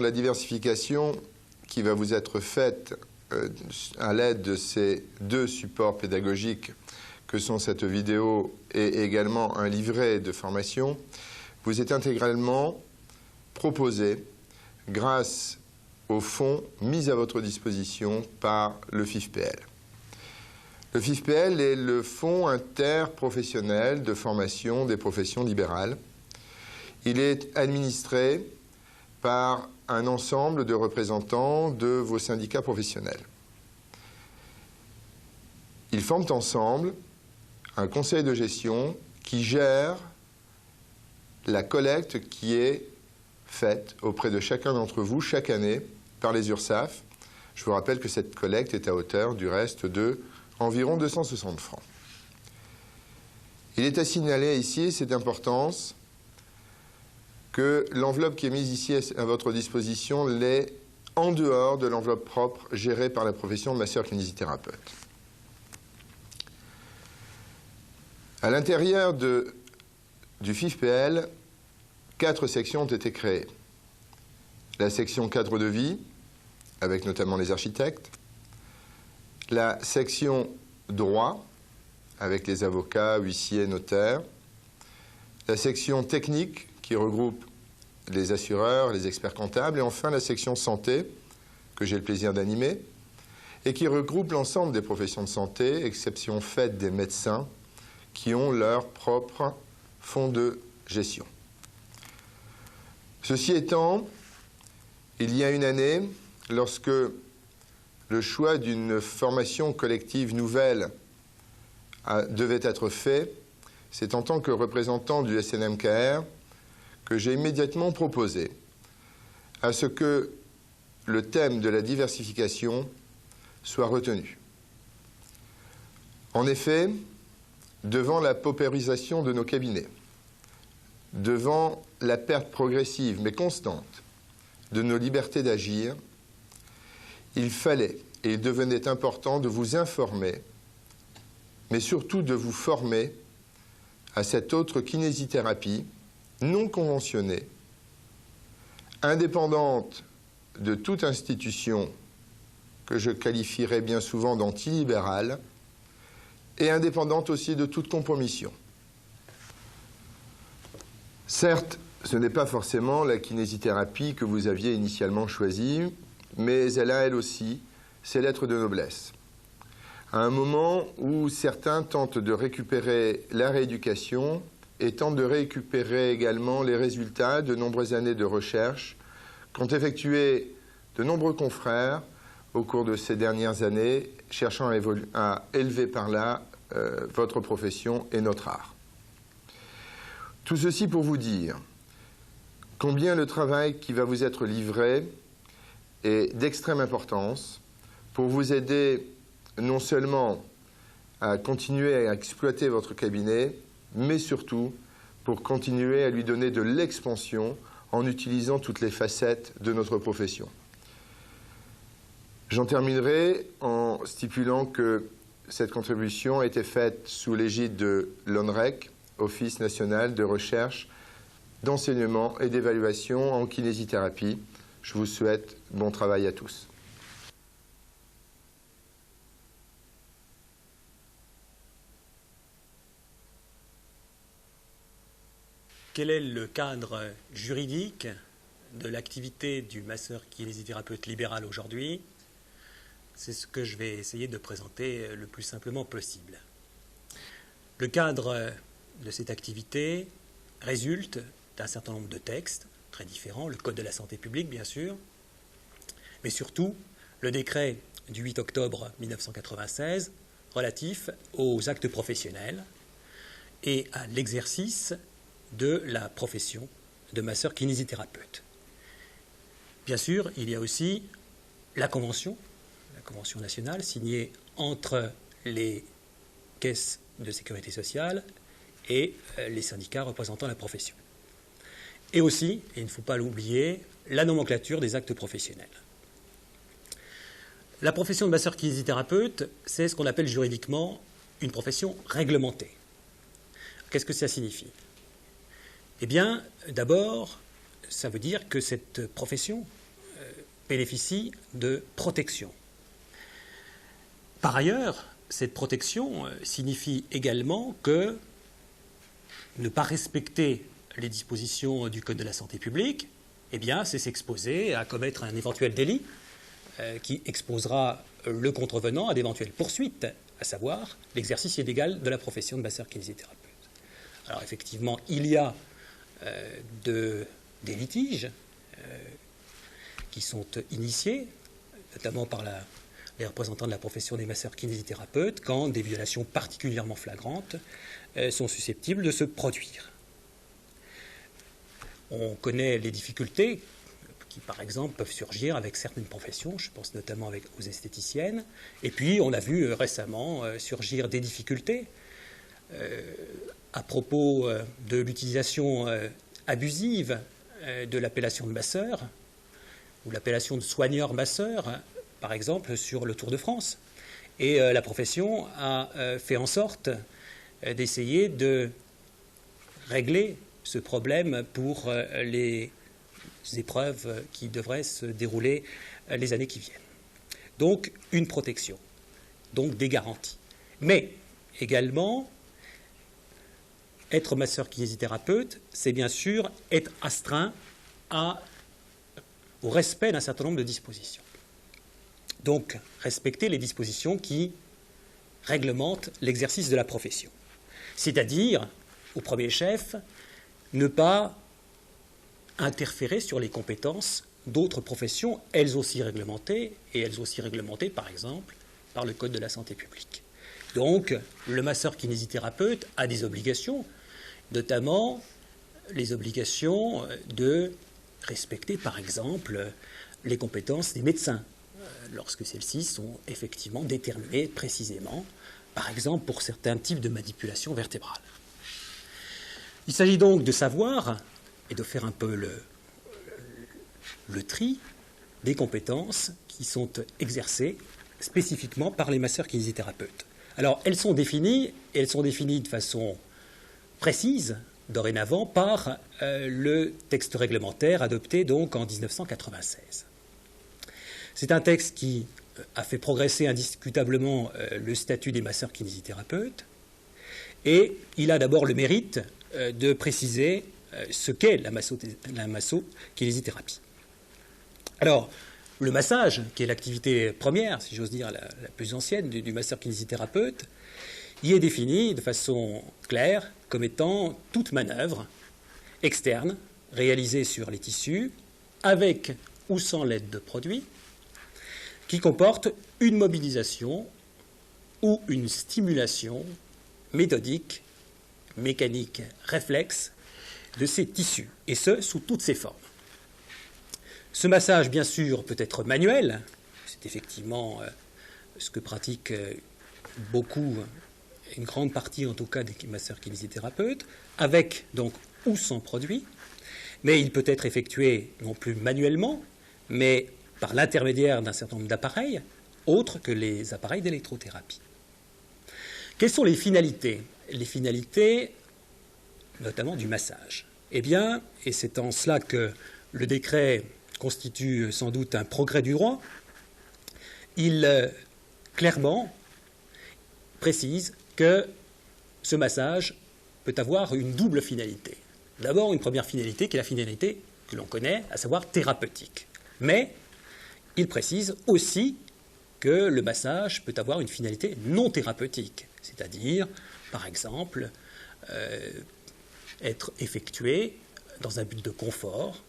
La diversification qui va vous être faite à l'aide de ces deux supports pédagogiques que sont cette vidéo et également un livret de formation, vous est intégralement proposé grâce aux fonds mis à votre disposition par le FIFPL. Le FIFPL est le Fonds interprofessionnel de formation des professions libérales. Il est administré par un ensemble de représentants de vos syndicats professionnels. Ils forment ensemble un conseil de gestion qui gère la collecte qui est faite auprès de chacun d'entre vous chaque année par les URSSAF. Je vous rappelle que cette collecte est à hauteur du reste de environ 260 francs. Il est à signaler ici cette importance que l'enveloppe qui est mise ici à votre disposition l'est en dehors de l'enveloppe propre gérée par la profession de masseur-kinésithérapeute. À l'intérieur du FIFPL, 4 sections ont été créées. La section cadre de vie, avec notamment les architectes. La section droit, avec les avocats, huissiers, notaires. La section technique, qui regroupe les assureurs, les experts comptables. Et enfin, la section santé, que j'ai le plaisir d'animer, et qui regroupe l'ensemble des professions de santé, exception faite des médecins, qui ont leur propre fonds de gestion. Ceci étant, il y a une année, lorsque le choix d'une formation collective nouvelle devait être fait, c'est en tant que représentant du SNMKR que j'ai immédiatement proposé à ce que le thème de la diversification soit retenu. En effet, devant la paupérisation de nos cabinets, devant la perte progressive mais constante de nos libertés d'agir, il fallait et il devenait important de vous informer, mais surtout de vous former à cette autre kinésithérapie non conventionnée, indépendante de toute institution que je qualifierais bien souvent d'antilibérale, et indépendante aussi de toute compromission. Certes, ce n'est pas forcément la kinésithérapie que vous aviez initialement choisie, mais elle a elle aussi ses lettres de noblesse. À un moment où certains tentent de récupérer la rééducation et tentent de récupérer également les résultats de nombreuses années de recherche qu'ont effectué de nombreux confrères au cours de ces dernières années, cherchant à élever par là votre profession et notre art. Tout ceci pour vous dire combien le travail qui va vous être livré est d'extrême importance pour vous aider non seulement à continuer à exploiter votre cabinet, mais surtout pour continuer à lui donner de l'expansion en utilisant toutes les facettes de notre profession. J'en terminerai en stipulant que cette contribution a été faite sous l'égide de l'ONREC, Office national de recherche, d'enseignement et d'évaluation en kinésithérapie. Je vous souhaite bon travail à tous. Quel est le cadre juridique de l'activité du masseur-kinésithérapeute libéral aujourd'hui? C'est ce que je vais essayer de présenter le plus simplement possible. Le cadre de cette activité résulte d'un certain nombre de textes très différents, le Code de la santé publique bien sûr, mais surtout le décret du 8 octobre 1996 relatif aux actes professionnels et à l'exercice de la profession de masseur-kinésithérapeute. Bien sûr, il y a aussi la convention nationale signée entre les caisses de sécurité sociale et les syndicats représentant la profession. Et aussi, et il ne faut pas l'oublier, la nomenclature des actes professionnels. La profession de masseur-kinésithérapeute, c'est ce qu'on appelle juridiquement une profession réglementée. Qu'est-ce que ça signifie? Eh bien, d'abord, ça veut dire que cette profession bénéficient de protection. Par ailleurs, cette protection signifie également que ne pas respecter les dispositions du Code de la santé publique, eh bien, c'est s'exposer à commettre un éventuel délit qui exposera le contrevenant à d'éventuelles poursuites, à savoir l'exercice illégal de la profession de masseur-kinésithérapeute. Alors effectivement, il y a des litiges qui sont initiés, notamment par les représentants de la profession des masseurs-kinésithérapeutes, quand des violations particulièrement flagrantes sont susceptibles de se produire. On connaît les difficultés qui, par exemple, peuvent surgir avec certaines professions, je pense notamment aux esthéticiennes, et puis on a vu récemment surgir des difficultés à propos de l'utilisation abusive de l'appellation de masseur, ou l'appellation de soigneur-masseur, par exemple, sur le Tour de France. Et la profession a fait en sorte d'essayer de régler ce problème pour les épreuves qui devraient se dérouler les années qui viennent. Donc, une protection, donc des garanties. Mais également, être masseur-kinésithérapeute, c'est bien sûr être astreint au respect d'un certain nombre de dispositions. Donc, respecter les dispositions qui réglementent l'exercice de la profession. C'est-à-dire, au premier chef, ne pas interférer sur les compétences d'autres professions, elles aussi réglementées, et elles aussi réglementées, par exemple, par le Code de la santé publique. Donc, le masseur-kinésithérapeute a des obligations, notamment les obligations de respecter, par exemple, les compétences des médecins, lorsque celles-ci sont effectivement déterminées précisément, par exemple pour certains types de manipulations vertébrales. Il s'agit donc de savoir et de faire un peu le tri des compétences qui sont exercées spécifiquement par les masseurs-kinésithérapeutes. Alors, elles sont définies de façon précise, dorénavant, par le texte réglementaire adopté donc en 1996. C'est un texte qui a fait progresser indiscutablement le statut des masseurs-kinésithérapeutes, et il a d'abord le mérite de préciser ce qu'est la masso-kinésithérapie. Alors, le massage, qui est l'activité première, si j'ose dire, la plus ancienne du masseur-kinésithérapeute, y est défini de façon claire comme étant toute manœuvre externe réalisée sur les tissus, avec ou sans l'aide de produits, qui comporte une mobilisation ou une stimulation méthodique, mécanique, réflexe de ces tissus, et ce, sous toutes ses formes. Ce massage, bien sûr, peut être manuel, c'est effectivement ce que pratiquent beaucoup, une grande partie en tout cas des masseurs-kinésithérapeutes, avec donc ou sans produit, mais il peut être effectué non plus manuellement, mais par l'intermédiaire d'un certain nombre d'appareils, autres que les appareils d'électrothérapie. Quelles sont les finalités? Les finalités, notamment du massage. Eh bien, et c'est en cela que le décret constitue sans doute un progrès du droit, il clairement précise que ce massage peut avoir une double finalité. D'abord, une première finalité qui est la finalité que l'on connaît, à savoir thérapeutique. Mais il précise aussi que le massage peut avoir une finalité non thérapeutique, c'est-à-dire, par exemple, être effectué dans un but de confort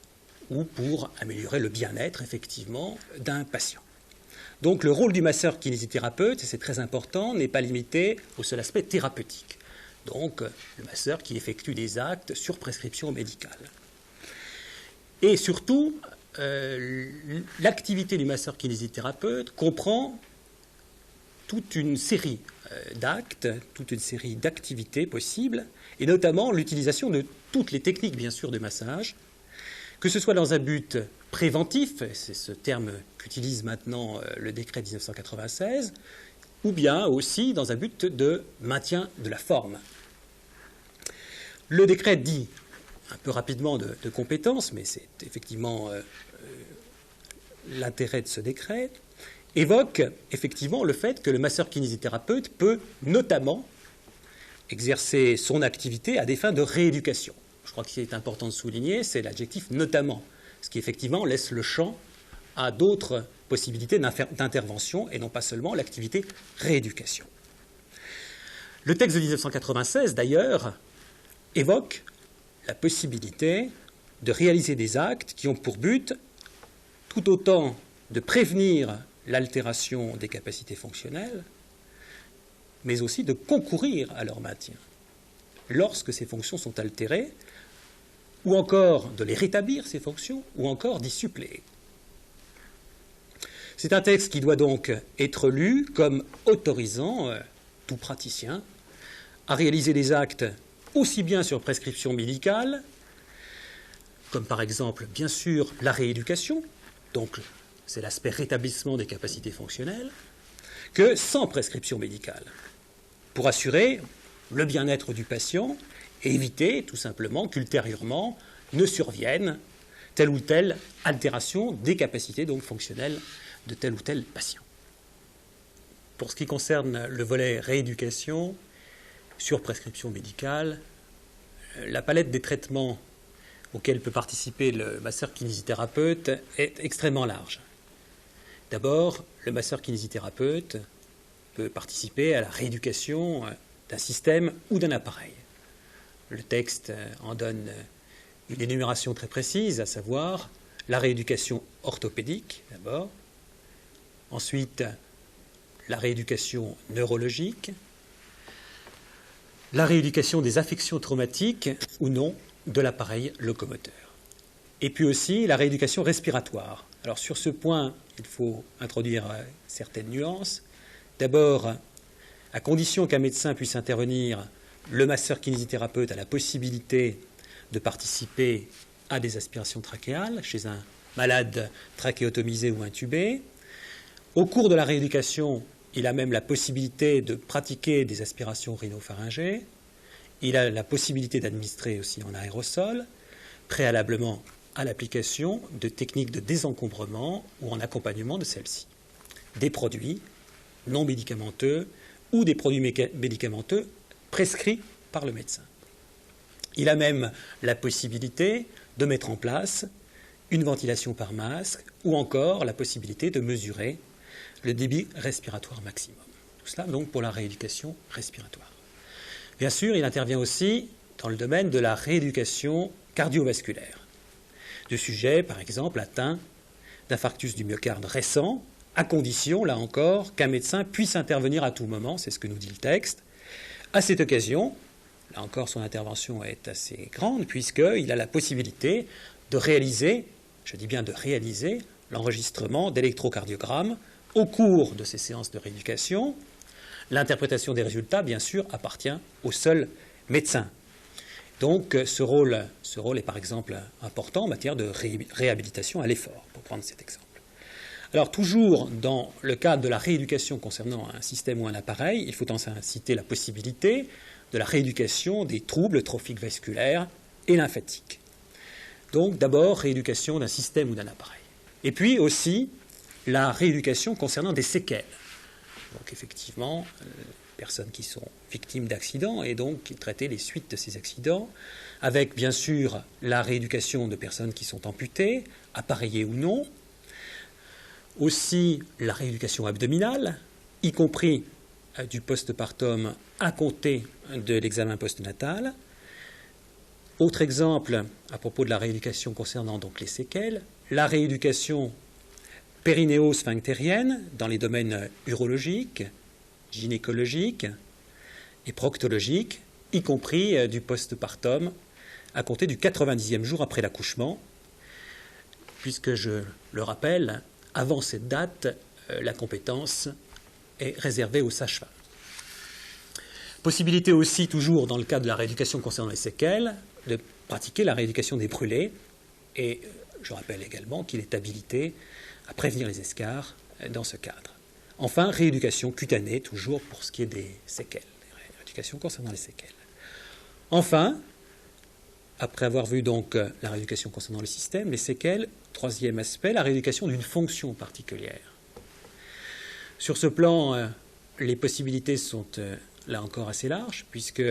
ou pour améliorer le bien-être, effectivement, d'un patient. Donc le rôle du masseur-kinésithérapeute, et c'est très important, n'est pas limité au seul aspect thérapeutique. Donc le masseur qui effectue des actes sur prescription médicale. Et surtout, l'activité du masseur-kinésithérapeute comprend toute une série d'actes, toute une série d'activités possibles, et notamment l'utilisation de toutes les techniques, bien sûr, de massage, que ce soit dans un but préventif, c'est ce terme qu'utilise maintenant le décret 1996, ou bien aussi dans un but de maintien de la forme. Le décret dit, un peu rapidement, de compétences, mais c'est effectivement l'intérêt de ce décret, évoque effectivement le fait que le masseur-kinésithérapeute peut notamment exercer son activité à des fins de rééducation. Je crois qu'il est important de souligner, c'est l'adjectif « notamment », ce qui effectivement laisse le champ à d'autres possibilités d'intervention et non pas seulement l'activité rééducation. Le texte de 1996, d'ailleurs, évoque la possibilité de réaliser des actes qui ont pour but tout autant de prévenir l'altération des capacités fonctionnelles, mais aussi de concourir à leur maintien lorsque ces fonctions sont altérées, ou encore de les rétablir, ces fonctions, ou encore d'y suppléer. C'est un texte qui doit donc être lu comme autorisant tout praticien à réaliser des actes aussi bien sur prescription médicale, comme par exemple, bien sûr, la rééducation, donc c'est l'aspect rétablissement des capacités fonctionnelles, que sans prescription médicale, pour assurer le bien-être du patient et éviter tout simplement qu'ultérieurement ne survienne telle ou telle altération des capacités donc fonctionnelles de tel ou tel patient. Pour ce qui concerne le volet rééducation, sur prescription médicale, la palette des traitements auxquels peut participer le masseur-kinésithérapeute est extrêmement large. D'abord, le masseur-kinésithérapeute peut participer à la rééducation d'un système ou d'un appareil. Le texte en donne une énumération très précise, à savoir la rééducation orthopédique, d'abord, ensuite la rééducation neurologique, la rééducation des affections traumatiques ou non de l'appareil locomoteur. Et puis aussi la rééducation respiratoire. Alors sur ce point, il faut introduire certaines nuances. D'abord, à condition qu'un médecin puisse intervenir, le masseur-kinésithérapeute a la possibilité de participer à des aspirations trachéales chez un malade trachéotomisé ou intubé. Au cours de la rééducation, il a même la possibilité de pratiquer des aspirations rhinopharyngées. Il a la possibilité d'administrer aussi en aérosol, préalablement à l'application de techniques de désencombrement ou en accompagnement de celles-ci. Des produits non médicamenteux ou des produits médicamenteux prescrits par le médecin. Il a même la possibilité de mettre en place une ventilation par masque ou encore la possibilité de mesurer le débit respiratoire maximum. Tout cela donc pour la rééducation respiratoire. Bien sûr, il intervient aussi dans le domaine de la rééducation cardiovasculaire, de sujets, par exemple, atteints d'infarctus du myocarde récent, à condition, là encore, qu'un médecin puisse intervenir à tout moment, c'est ce que nous dit le texte. À cette occasion, là encore, son intervention est assez grande, puisqu'il a la possibilité de réaliser, je dis bien de réaliser, l'enregistrement d'électrocardiogrammes au cours de ces séances de rééducation. L'interprétation des résultats, bien sûr, appartient au seul médecin. Donc ce rôle est par exemple important en matière de réhabilitation à l'effort, pour prendre cet exemple. Alors toujours dans le cadre de la rééducation concernant un système ou un appareil, il faut enfin citer la possibilité de la rééducation des troubles trophiques vasculaires et lymphatiques. Donc d'abord rééducation d'un système ou d'un appareil. Et puis aussi la rééducation concernant des séquelles. Donc effectivement, personnes qui sont victimes d'accidents et donc qui traiter les suites de ces accidents, avec bien sûr la rééducation de personnes qui sont amputées, appareillées ou non, aussi la rééducation abdominale, y compris du postpartum à compter de l'examen postnatal. Autre exemple à propos de la rééducation concernant donc les séquelles, la rééducation périnéo-sphinctérienne dans les domaines urologiques, gynécologiques et proctologiques, y compris du postpartum à compter du 90e jour après l'accouchement, puisque je le rappelle, avant cette date, la compétence est réservée aux sages-femmes. Possibilité aussi, toujours dans le cadre de la rééducation concernant les séquelles, de pratiquer la rééducation des brûlés, et je rappelle également qu'il est habilité à prévenir les escarres dans ce cadre. Enfin, rééducation cutanée, toujours pour ce qui est des séquelles, rééducation concernant les séquelles. Enfin, après avoir vu donc la rééducation concernant le système, les séquelles, troisième aspect, la rééducation d'une fonction particulière. Sur ce plan, les possibilités sont là encore assez larges, puisque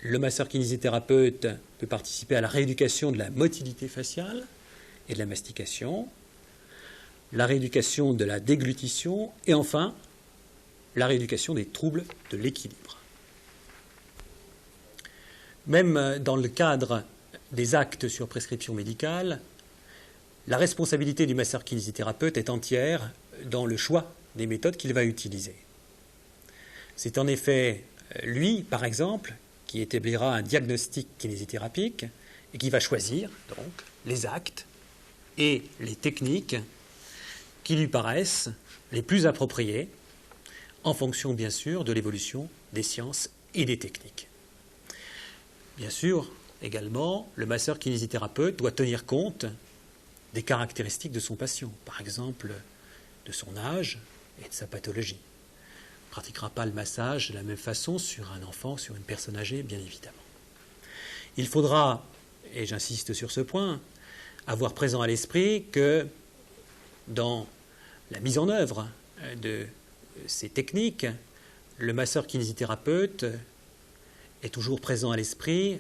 le masseur-kinésithérapeute peut participer à la rééducation de la motilité faciale et de la mastication, la rééducation de la déglutition et enfin la rééducation des troubles de l'équilibre. Même dans le cadre des actes sur prescription médicale, la responsabilité du masseur-kinésithérapeute est entière dans le choix des méthodes qu'il va utiliser. C'est en effet lui, par exemple, qui établira un diagnostic kinésithérapique et qui va choisir donc les actes et les techniques qui lui paraissent les plus appropriés en fonction bien sûr de l'évolution des sciences et des techniques. Bien sûr, également, le masseur-kinésithérapeute doit tenir compte des caractéristiques de son patient, par exemple de son âge et de sa pathologie. Il ne pratiquera pas le massage de la même façon sur un enfant, sur une personne âgée, bien évidemment. Il faudra, et j'insiste sur ce point, avoir présent à l'esprit que dans la mise en œuvre de ces techniques, le masseur-kinésithérapeute est toujours présent à l'esprit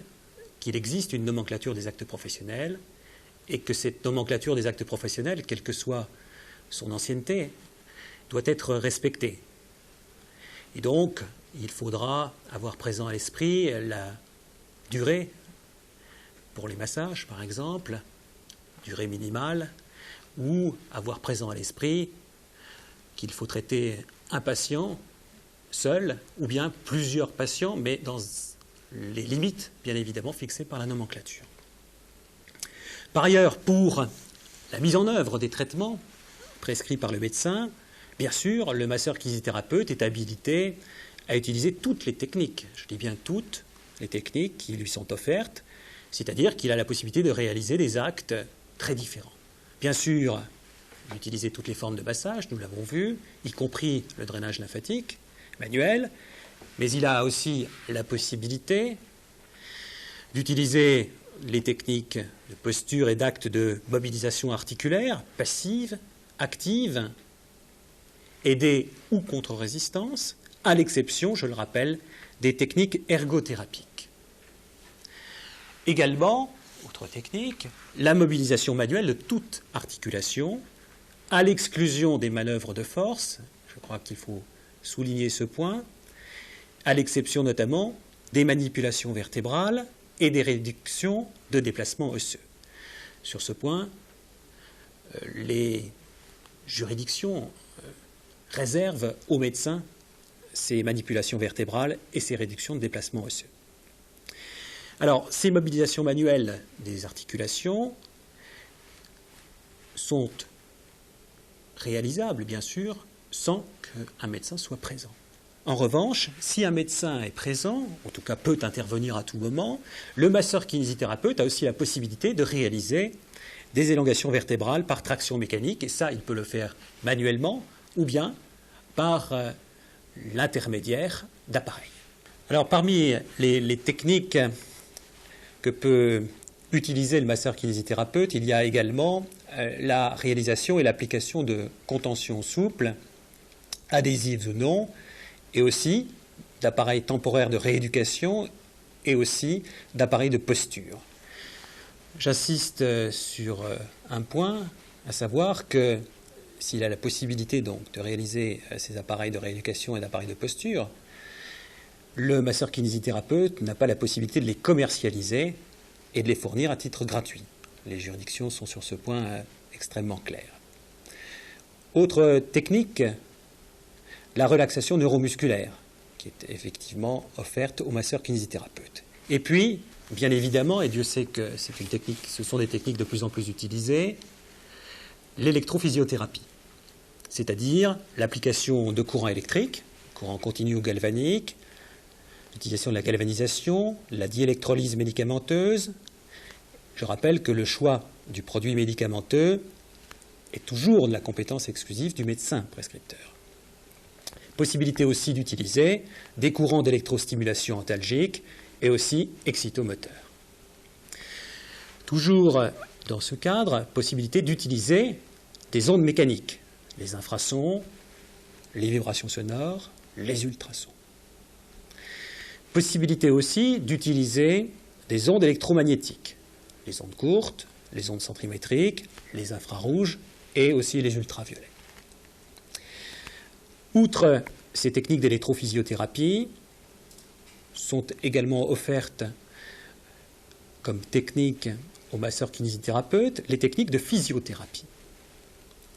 qu'il existe une nomenclature des actes professionnels et que cette nomenclature des actes professionnels, quelle que soit son ancienneté, doit être respectée. Et donc, il faudra avoir présent à l'esprit la durée pour les massages, par exemple, durée minimale, ou avoir présent à l'esprit qu'il faut traiter un patient seul ou bien plusieurs patients, mais dans les limites, bien évidemment, fixées par la nomenclature. Par ailleurs, pour la mise en œuvre des traitements prescrits par le médecin, bien sûr, le masseur-kinésithérapeute est habilité à utiliser toutes les techniques, je dis bien toutes les techniques qui lui sont offertes, c'est-à-dire qu'il a la possibilité de réaliser des actes très différents. Bien sûr, d'utiliser toutes les formes de massage, nous l'avons vu, y compris le drainage lymphatique manuel, mais il a aussi la possibilité d'utiliser les techniques de posture et d'actes de mobilisation articulaire, passive, active, aidée ou contre-résistance, à l'exception, je le rappelle, des techniques ergothérapiques. Également, autre technique, la mobilisation manuelle de toute articulation, à l'exclusion des manœuvres de force, je crois qu'il faut souligner ce point, à l'exception notamment des manipulations vertébrales et des réductions de déplacements osseux. Sur ce point, les juridictions réservent aux médecins ces manipulations vertébrales et ces réductions de déplacements osseux. Alors, ces mobilisations manuelles des articulations sont réalisables, bien sûr, sans qu'un médecin soit présent. En revanche, si un médecin est présent, en tout cas peut intervenir à tout moment, le masseur-kinésithérapeute a aussi la possibilité de réaliser des élongations vertébrales par traction mécanique, et ça, il peut le faire manuellement ou bien par l'intermédiaire d'appareils. Alors, parmi les techniques que peut utiliser le masseur-kinésithérapeute, il y a également la réalisation et l'application de contentions souples, adhésives ou non, et aussi d'appareils temporaires de rééducation et aussi d'appareils de posture. J'insiste sur un point, à savoir que s'il a la possibilité donc de réaliser ces appareils de rééducation et d'appareils de posture, le masseur-kinésithérapeute n'a pas la possibilité de les commercialiser et de les fournir à titre gratuit. Les juridictions sont sur ce point extrêmement claires. Autre technique, la relaxation neuromusculaire, qui est effectivement offerte aux masseurs-kinésithérapeutes. Et puis, bien évidemment, et Dieu sait que c'est une technique, ce sont des techniques de plus en plus utilisées, l'électrophysiothérapie, c'est-à-dire l'application de courants électriques, courant continu ou galvanique, l'utilisation de la galvanisation, la diélectrolyse médicamenteuse. Je rappelle que le choix du produit médicamenteux est toujours de la compétence exclusive du médecin prescripteur. Possibilité aussi d'utiliser des courants d'électrostimulation antalgique et aussi excitomoteurs. Toujours dans ce cadre, possibilité d'utiliser des ondes mécaniques, les infrasons, les vibrations sonores, les ultrasons. Possibilité aussi d'utiliser des ondes électromagnétiques, les ondes courtes, les ondes centrimétriques, les infrarouges et aussi les ultraviolets. Outre ces techniques d'électrophysiothérapie, sont également offertes comme techniques aux masseurs-kinésithérapeutes les techniques de physiothérapie.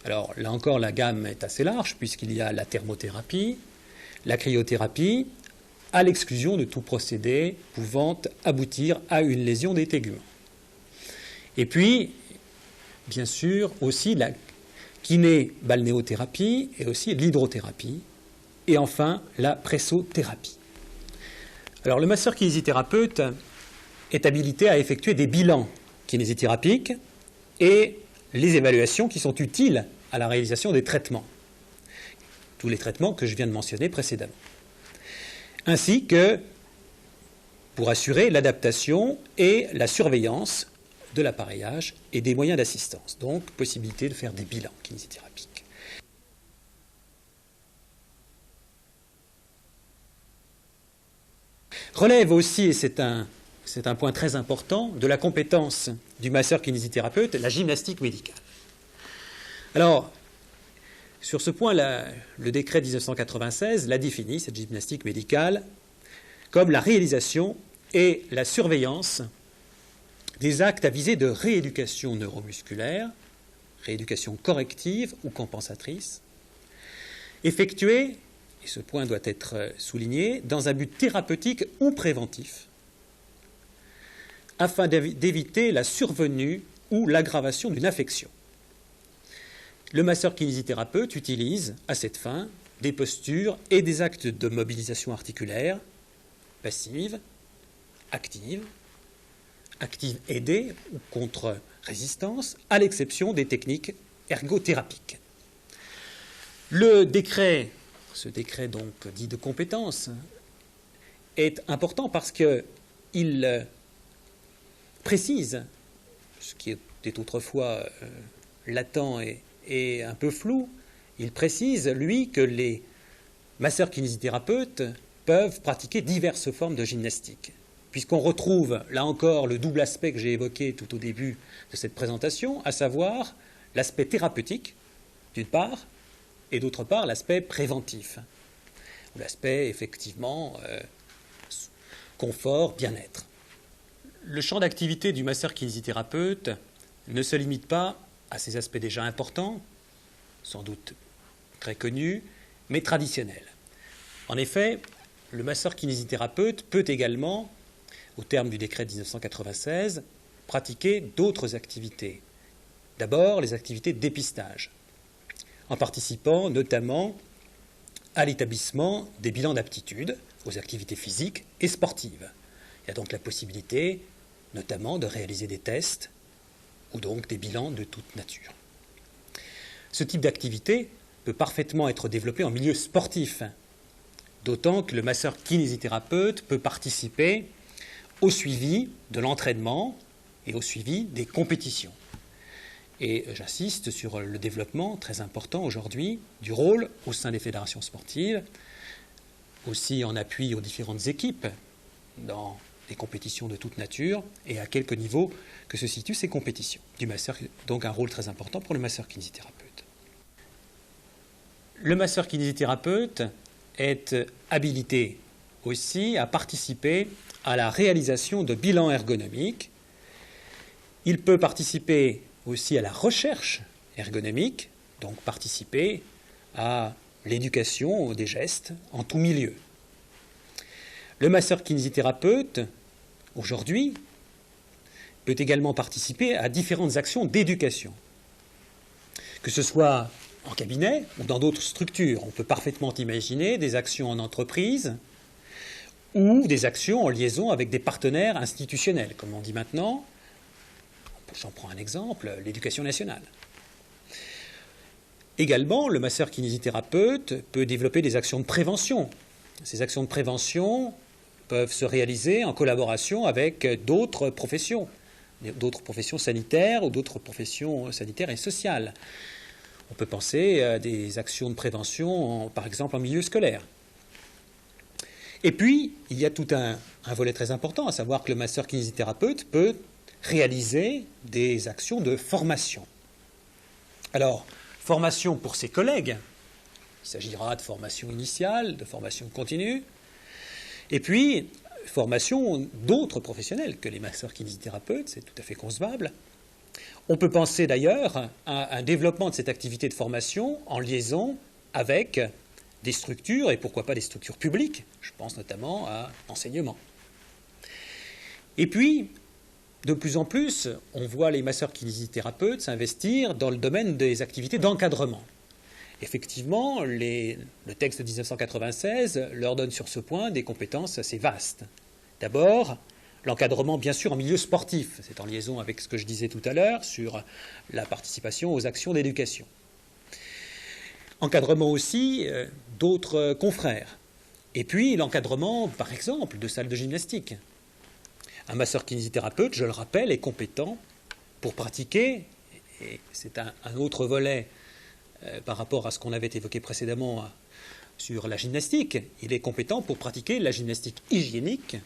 Alors là encore, la gamme est assez large puisqu'il y a la thermothérapie, la cryothérapie, à l'exclusion de tout procédé pouvant aboutir à une lésion des téguments. Et puis, bien sûr, aussi la kiné-balnéothérapie et aussi l'hydrothérapie, et enfin la pressothérapie. Alors le masseur-kinésithérapeute est habilité à effectuer des bilans kinésithérapiques et les évaluations qui sont utiles à la réalisation des traitements. Tous les traitements que je viens de mentionner précédemment. Ainsi que pour assurer l'adaptation et la surveillance de l'appareillage et des moyens d'assistance. Donc, possibilité de faire des bilans kinésithérapiques. Relève aussi, et c'est un point très important, de la compétence du masseur-kinésithérapeute, la gymnastique médicale. Alors, sur ce point, le décret de 1996 l'a définit, cette gymnastique médicale, comme la réalisation et la surveillance des actes à visée de rééducation neuromusculaire, rééducation corrective ou compensatrice, effectués, et ce point doit être souligné, dans un but thérapeutique ou préventif, afin d'éviter la survenue ou l'aggravation d'une affection. Le masseur-kinésithérapeute utilise, à cette fin, des postures et des actes de mobilisation articulaire, passive, active aidée ou contre-résistance, à l'exception des techniques ergothérapiques. Le décret, ce décret donc dit de compétence, est important parce qu'il précise, ce qui était autrefois latent et un peu flou, il précise, lui, que les masseurs-kinésithérapeutes peuvent pratiquer diverses formes de gymnastique, puisqu'on retrouve, là encore, le double aspect que j'ai évoqué tout au début de cette présentation, à savoir l'aspect thérapeutique, d'une part, et d'autre part, l'aspect préventif, ou l'aspect, effectivement, confort, bien-être. Le champ d'activité du masseur-kinésithérapeute ne se limite pas à ces aspects déjà importants, sans doute très connus, mais traditionnels. En effet, le masseur-kinésithérapeute peut également, au terme du décret de 1996, pratiquer d'autres activités. D'abord, les activités de dépistage, en participant notamment à l'établissement des bilans d'aptitude aux activités physiques et sportives. Il y a donc la possibilité, notamment, de réaliser des tests ou donc des bilans de toute nature. Ce type d'activité peut parfaitement être développé en milieu sportif, d'autant que le masseur-kinésithérapeute peut participer au suivi de l'entraînement et au suivi des compétitions. Et j'insiste sur le développement très important aujourd'hui du rôle au sein des fédérations sportives, aussi en appui aux différentes équipes dans des compétitions de toute nature et à quelque niveau que se situent ces compétitions. Donc un rôle très important pour le masseur-kinésithérapeute. Le masseur-kinésithérapeute est habilité aussi à participer à la réalisation de bilans ergonomiques. Il peut participer aussi à la recherche ergonomique, donc participer à l'éducation des gestes en tout milieu. Le masseur-kinésithérapeute, aujourd'hui, peut également participer à différentes actions d'éducation, que ce soit en cabinet ou dans d'autres structures. On peut parfaitement imaginer des actions en entreprise ou des actions en liaison avec des partenaires institutionnels, comme on dit maintenant. J'en prends un exemple, l'éducation nationale. Également, le masseur-kinésithérapeute peut développer des actions de prévention. Ces actions de prévention peuvent se réaliser en collaboration avec d'autres professions, d'autres professions sanitaires ou d'autres professions sanitaires et sociales. On peut penser à des actions de prévention, par exemple en milieu scolaire. Et puis, il y a tout un volet très important, à savoir que le masseur-kinésithérapeute peut réaliser des actions de formation. Alors, formation pour ses collègues, il s'agira de formation initiale, de formation continue, et puis formation d'autres professionnels que les masseurs-kinésithérapeutes, c'est tout à fait concevable. On peut penser d'ailleurs à un développement de cette activité de formation en liaison avec des structures, et pourquoi pas des structures publiques, je pense notamment à l'enseignement. Et puis, de plus en plus, on voit les masseurs-kinésithérapeutes s'investir dans le domaine des activités d'encadrement. Effectivement, le texte de 1996 leur donne sur ce point des compétences assez vastes. D'abord, l'encadrement, bien sûr, en milieu sportif. C'est en liaison avec ce que je disais tout à l'heure sur la participation aux actions d'éducation. Encadrement aussi d'autres confrères. Et puis, l'encadrement, par exemple, de salles de gymnastique. Un masseur-kinésithérapeute, je le rappelle, est compétent pour pratiquer, et c'est un autre volet par rapport à ce qu'on avait évoqué précédemment sur la gymnastique, il est compétent pour pratiquer la gymnastique hygiénique,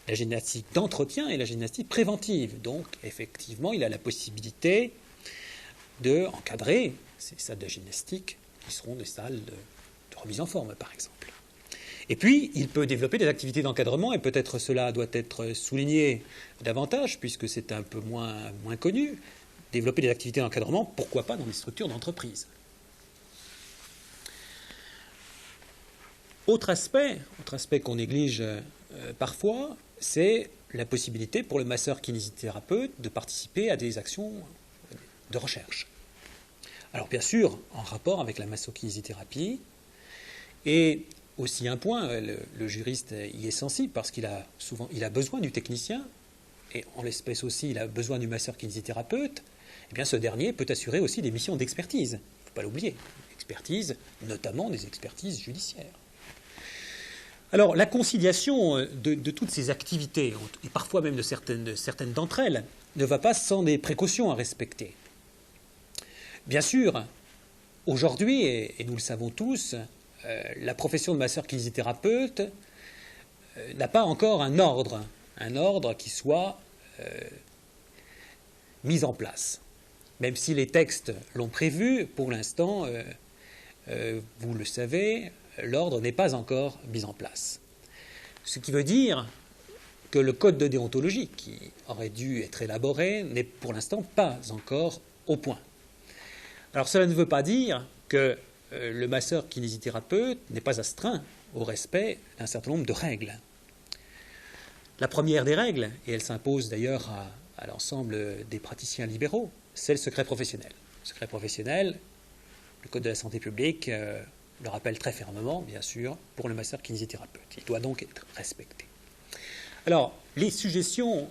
la gymnastique d'entretien et la gymnastique préventive. Donc, effectivement, il a la possibilité d'encadrer ces salles de gymnastique qui seront des salles de remise en forme, par exemple. Et puis, il peut développer des activités d'encadrement, et peut-être cela doit être souligné davantage, puisque c'est un peu moins connu, développer des activités d'encadrement, pourquoi pas dans des structures d'entreprise. Autre aspect qu'on néglige parfois, c'est la possibilité pour le masseur-kinésithérapeute de participer à des actions de recherche. Alors bien sûr, en rapport avec la masso-kinésithérapie, et aussi un point, le juriste y est sensible parce qu'il a besoin du technicien, et en l'espèce aussi il a besoin du masseur-kinésithérapeute, et bien ce dernier peut assurer aussi des missions d'expertise. Il ne faut pas l'oublier, expertise, notamment des expertises judiciaires. Alors, la conciliation de toutes ces activités, et parfois même de certaines d'entre elles, ne va pas sans des précautions à respecter. Bien sûr, aujourd'hui, et nous le savons tous, la profession de masseur-kinésithérapeute n'a pas encore un ordre qui soit mis en place. Même si les textes l'ont prévu, pour l'instant, vous le savez, l'ordre n'est pas encore mis en place. Ce qui veut dire que le code de déontologie qui aurait dû être élaboré n'est pour l'instant pas encore au point. Alors cela ne veut pas dire que le masseur-kinésithérapeute n'est pas astreint au respect d'un certain nombre de règles. La première des règles, et elle s'impose d'ailleurs à l'ensemble des praticiens libéraux, c'est le secret professionnel. Le secret professionnel, le Code de la santé publique le rappelle très fermement, bien sûr, pour le masseur-kinésithérapeute. Il doit donc être respecté. Alors, les suggestions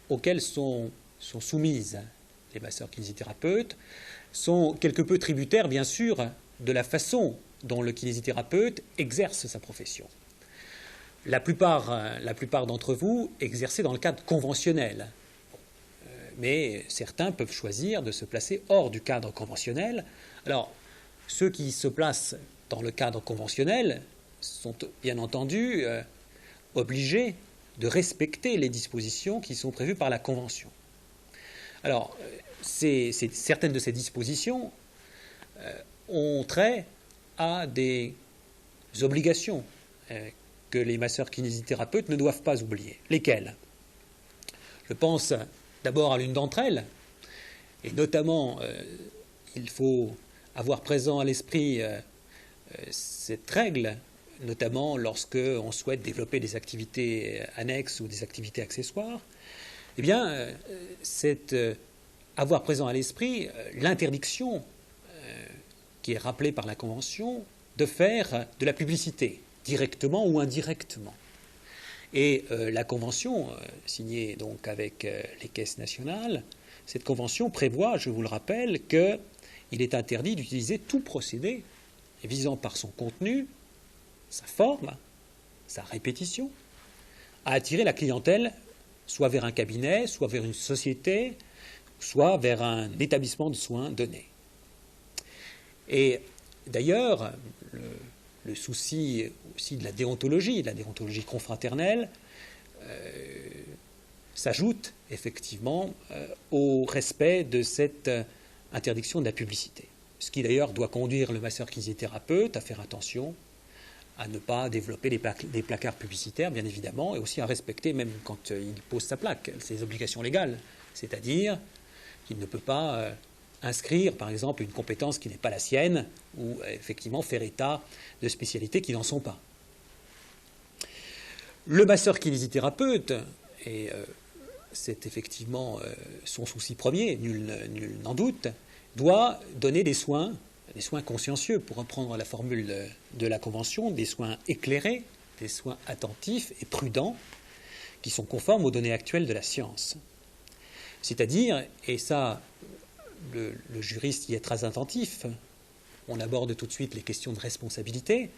auxquelles sont soumises les masseurs-kinésithérapeutes sont quelque peu tributaires, bien sûr, de la façon dont le kinésithérapeute exerce sa profession. La plupart d'entre vous exercez dans le cadre conventionnel, mais certains peuvent choisir de se placer hors du cadre conventionnel. Alors, ceux qui se placent dans le cadre conventionnel sont bien entendu obligés de respecter les dispositions qui sont prévues par la Convention. Alors, certaines de ces dispositions ont trait à des obligations que les masseurs-kinésithérapeutes ne doivent pas oublier. Lesquelles ? Je pense d'abord à l'une d'entre elles, et notamment, il faut avoir présent à l'esprit cette règle, notamment lorsque on souhaite développer des activités annexes ou des activités accessoires, eh bien, c'est avoir présent à l'esprit l'interdiction qui est rappelée par la Convention de faire de la publicité, directement ou indirectement. Et la Convention, signée donc avec les caisses nationales, cette Convention prévoit, je vous le rappelle, qu'il est interdit d'utiliser tout procédé visant par son contenu, sa forme, sa répétition, à attirer la clientèle soit vers un cabinet, soit vers une société, soit vers un établissement de soins donné. Et d'ailleurs, le souci aussi de la déontologie confraternelle, s'ajoute effectivement au respect de cette interdiction de la publicité. Ce qui d'ailleurs doit conduire le masseur-kinésithérapeute à faire attention à ne pas développer des placards publicitaires, bien évidemment, et aussi à respecter, même quand il pose sa plaque, ses obligations légales. C'est-à-dire qu'il ne peut pas inscrire, par exemple, une compétence qui n'est pas la sienne, ou effectivement faire état de spécialités qui n'en sont pas. Le masseur-kinésithérapeute, et c'est effectivement son souci premier, nul n'en doute, doit donner des soins consciencieux, pour reprendre la formule de la Convention, des soins éclairés, des soins attentifs et prudents, qui sont conformes aux données actuelles de la science. C'est-à-dire, et ça, le juriste y est très attentif, on aborde tout de suite les questions de responsabilité.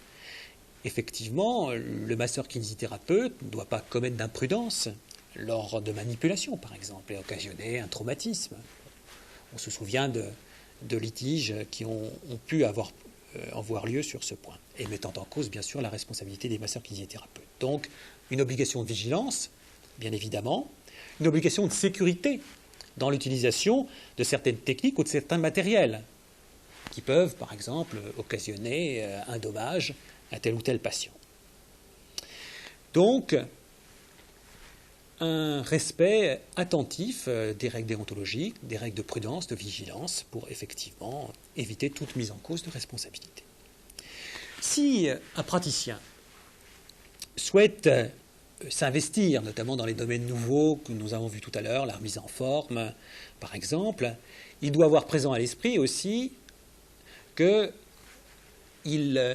Effectivement, le masseur-kinésithérapeute ne doit pas commettre d'imprudence lors de manipulations, par exemple, et occasionner un traumatisme. On se souvient de litiges qui ont pu avoir lieu sur ce point, et mettant en cause, bien sûr, la responsabilité des masseurs-kinésithérapeutes. Donc, une obligation de vigilance, bien évidemment, une obligation de sécurité dans l'utilisation de certaines techniques ou de certains matériels qui peuvent, par exemple, occasionner un dommage à tel ou tel patient. Donc, un respect attentif des règles déontologiques, des règles de prudence, de vigilance, pour effectivement éviter toute mise en cause de responsabilité. Si un praticien souhaite s'investir, notamment dans les domaines nouveaux que nous avons vus tout à l'heure, la remise en forme, par exemple, il doit avoir présent à l'esprit aussi qu'il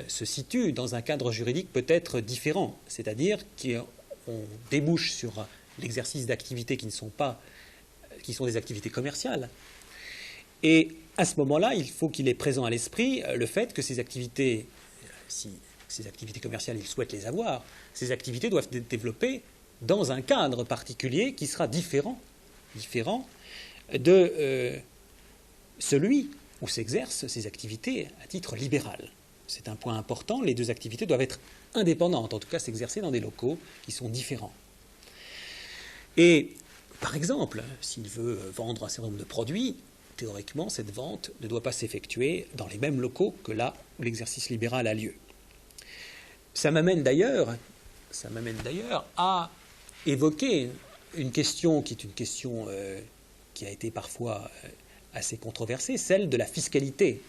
se situe dans un cadre juridique peut-être différent, c'est-à-dire qu'on débouche sur l'exercice d'activités qui sont des activités commerciales. Et à ce moment-là, il faut qu'il ait présent à l'esprit le fait que ces activités, si ces activités commerciales, il souhaite les avoir, ces activités doivent être développées dans un cadre particulier qui sera différent de celui où s'exercent ces activités à titre libéral. C'est un point important, les deux activités doivent être indépendantes, en tout cas s'exercer dans des locaux qui sont différents. Et, par exemple, s'il veut vendre un certain nombre de produits, théoriquement, cette vente ne doit pas s'effectuer dans les mêmes locaux que là où l'exercice libéral a lieu. Ça m'amène d'ailleurs à évoquer une question qui est une question qui a été parfois assez controversée, celle de la fiscalité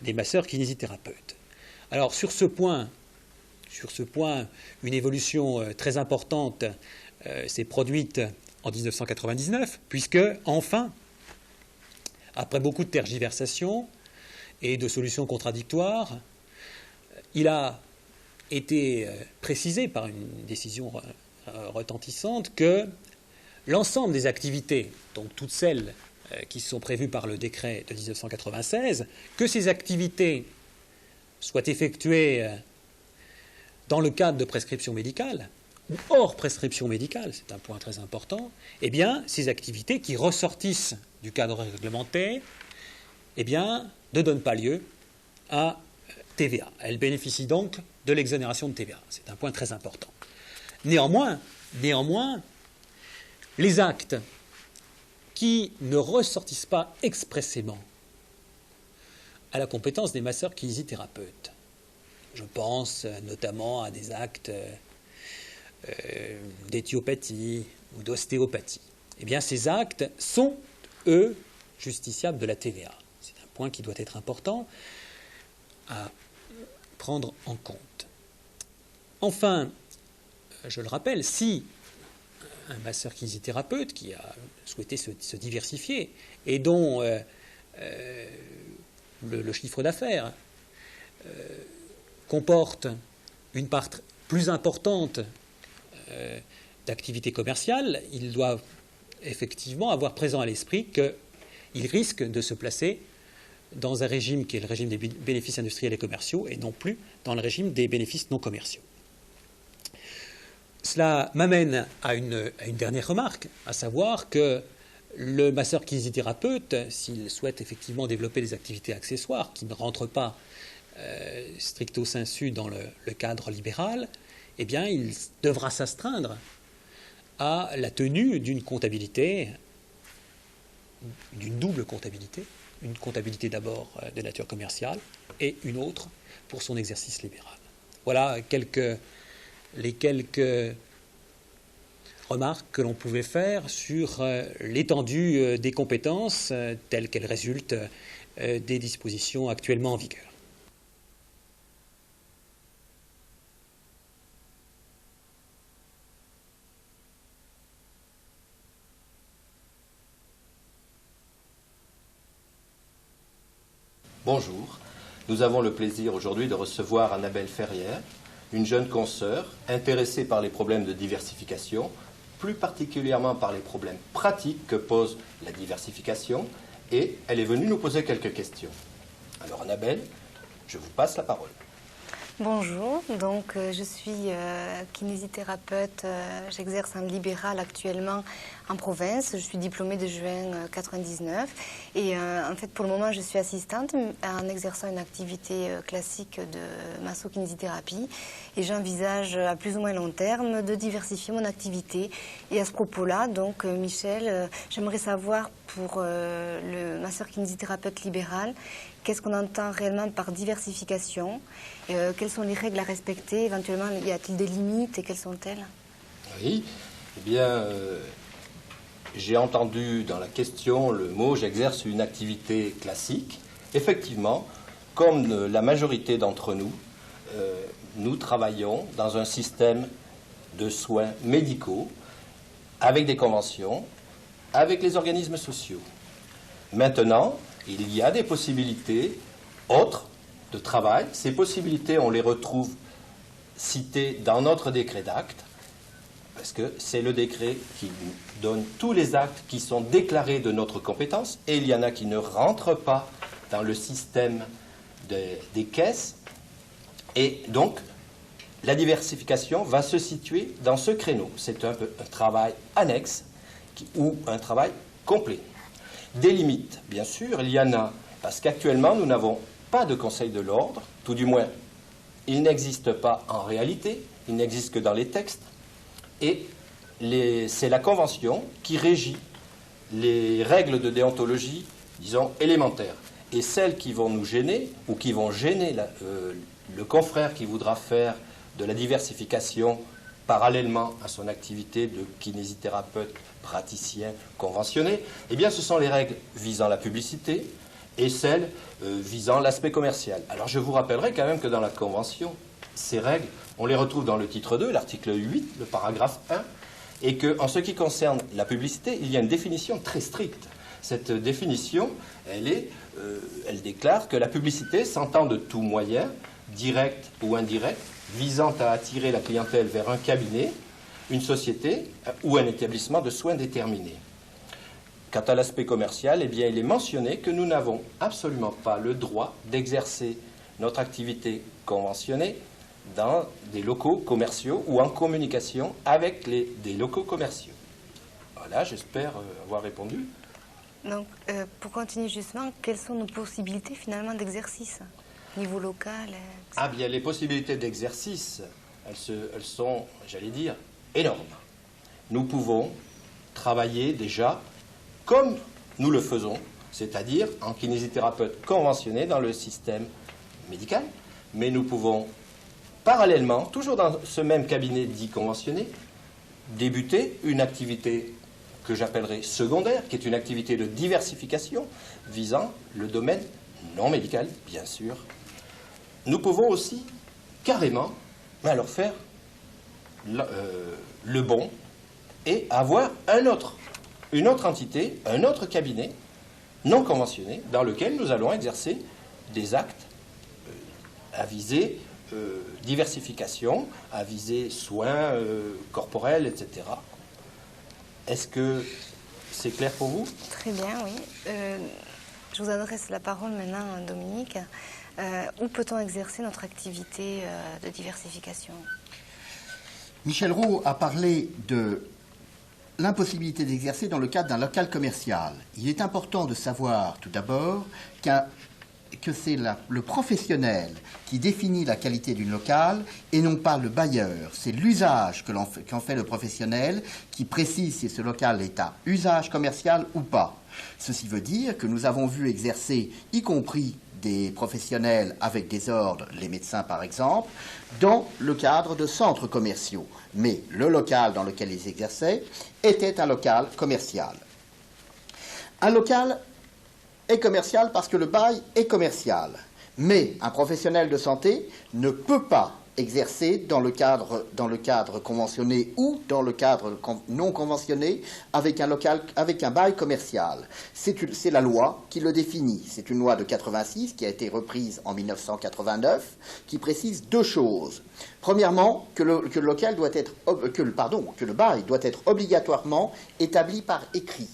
des masseurs-kinésithérapeutes. Alors sur ce point, une évolution très importante s'est produite en 1999, puisque, enfin, après beaucoup de tergiversations et de solutions contradictoires, il a été précisé par une décision retentissante que l'ensemble des activités, donc toutes celles qui sont prévues par le décret de 1996, que ces activités soient effectuées dans le cadre de prescription médicale ou hors prescription médicale, c'est un point très important, eh bien, ces activités qui ressortissent du cadre réglementé, eh bien, ne donnent pas lieu à TVA. Elles bénéficient donc de l'exonération de TVA. C'est un point très important. Néanmoins, les actes qui ne ressortissent pas expressément à la compétence des masseurs-kinésithérapeutes, je pense notamment à des actes d'éthiopathie ou d'ostéopathie, eh bien ces actes sont, eux, justiciables de la TVA. C'est un point qui doit être important à prendre en compte. Enfin, je le rappelle, si un masseur-kinésithérapeute qui a souhaité se diversifier et dont le chiffre d'affaires comporte une part plus importante d'activité commerciale, il doit effectivement avoir présent à l'esprit qu'il risque de se placer dans un régime qui est le régime des bénéfices industriels et commerciaux et non plus dans le régime des bénéfices non commerciaux. Cela m'amène à une dernière remarque, à savoir que le masseur kinésithérapeute, s'il souhaite effectivement développer des activités accessoires qui ne rentrent pas stricto sensu dans le cadre libéral, eh bien, il devra s'astreindre à la tenue d'une comptabilité, d'une double comptabilité, une comptabilité d'abord de nature commerciale et une autre pour son exercice libéral. Voilà les quelques remarques que l'on pouvait faire sur l'étendue des compétences telles qu'elles résultent des dispositions actuellement en vigueur. Bonjour, nous avons le plaisir aujourd'hui de recevoir Annabelle Ferrière, une jeune consoeur intéressée par les problèmes de diversification, plus particulièrement par les problèmes pratiques que pose la diversification, et elle est venue nous poser quelques questions. Alors Annabelle, je vous passe la parole. Bonjour, donc je suis kinésithérapeute, j'exerce en libéral actuellement en province, je suis diplômée de juin 99 et en fait pour le moment je suis assistante en exerçant une activité classique de masso-kinésithérapie et j'envisage à plus ou moins long terme de diversifier mon activité et à ce propos-là, donc Michel, j'aimerais savoir pour le masseur kinésithérapeute libéral, qu'est-ce qu'on entend réellement par diversification? Quelles sont les règles à respecter? Éventuellement, y a-t-il des limites et quelles sont-elles? Oui, eh bien, j'ai entendu dans la question le mot « j'exerce une activité classique ». Effectivement, comme la majorité d'entre nous, nous travaillons dans un système de soins médicaux avec des conventions, avec les organismes sociaux. Maintenant, il y a des possibilités autres de travail. Ces possibilités, on les retrouve citées dans notre décret d'actes, parce que c'est le décret qui nous donne tous les actes qui sont déclarés de notre compétence, et il y en a qui ne rentrent pas dans le système des caisses. Et donc, la diversification va se situer dans ce créneau. C'est un travail annexe ou un travail complet. Des limites, bien sûr, il y en a, parce qu'actuellement, nous n'avons pas de conseil de l'ordre, tout du moins, il n'existe pas en réalité, il n'existe que dans les textes, et c'est la Convention qui régit les règles de déontologie, disons, élémentaires. Et celles qui vont nous gêner, ou qui vont gêner le confrère qui voudra faire de la diversification parallèlement à son activité de kinésithérapeute praticien conventionné, eh bien ce sont les règles visant la publicité et celles visant l'aspect commercial. Alors je vous rappellerai quand même que dans la Convention, ces règles, on les retrouve dans le titre 2, l'article 8, le paragraphe 1, et qu'en ce qui concerne la publicité, il y a une définition très stricte. Cette définition, elle déclare que la publicité s'entend de tout moyen, direct ou indirect, visant à attirer la clientèle vers un cabinet, une société ou un établissement de soins déterminé. Quant à l'aspect commercial, eh bien, il est mentionné que nous n'avons absolument pas le droit d'exercer notre activité conventionnée dans des locaux commerciaux ou en communication avec des locaux commerciaux. Voilà, j'espère avoir répondu. Donc, pour continuer justement, quelles sont nos possibilités finalement d'exercice niveau local? Ah bien, les possibilités d'exercice, elles sont, j'allais dire, énormes. Nous pouvons travailler déjà comme nous le faisons, c'est-à-dire en kinésithérapeute conventionné dans le système médical, mais nous pouvons parallèlement, toujours dans ce même cabinet dit conventionné, débuter une activité que j'appellerai secondaire, qui est une activité de diversification visant le domaine non médical, bien sûr. Nous pouvons aussi carrément alors faire le bon et avoir une autre entité, un autre cabinet non conventionné dans lequel nous allons exercer des actes à visée diversification, à visée soins corporels, etc. Est-ce que c'est clair pour vous? Très bien, oui. Je vous adresse la parole maintenant, Dominique. Où peut-on exercer notre activité de diversification? Michel Roux a parlé de l'impossibilité d'exercer dans le cadre d'un local commercial. Il est important de savoir tout d'abord que c'est le professionnel qui définit la qualité du local et non pas le bailleur. C'est l'usage qu'en fait le professionnel qui précise si ce local est à usage commercial ou pas. Ceci veut dire que nous avons vu exercer, y compris des professionnels avec des ordres, les médecins par exemple, dans le cadre de centres commerciaux. Mais le local dans lequel ils exerçaient était un local commercial. Un local est commercial parce que le bail est commercial. Mais un professionnel de santé ne peut pas exercer dans le cadre conventionné ou dans le cadre non conventionné avec un bail commercial. C'est la loi qui le définit. C'est une loi de 86 qui a été reprise en 1989 qui précise deux choses. Premièrement, que le bail doit être obligatoirement établi par écrit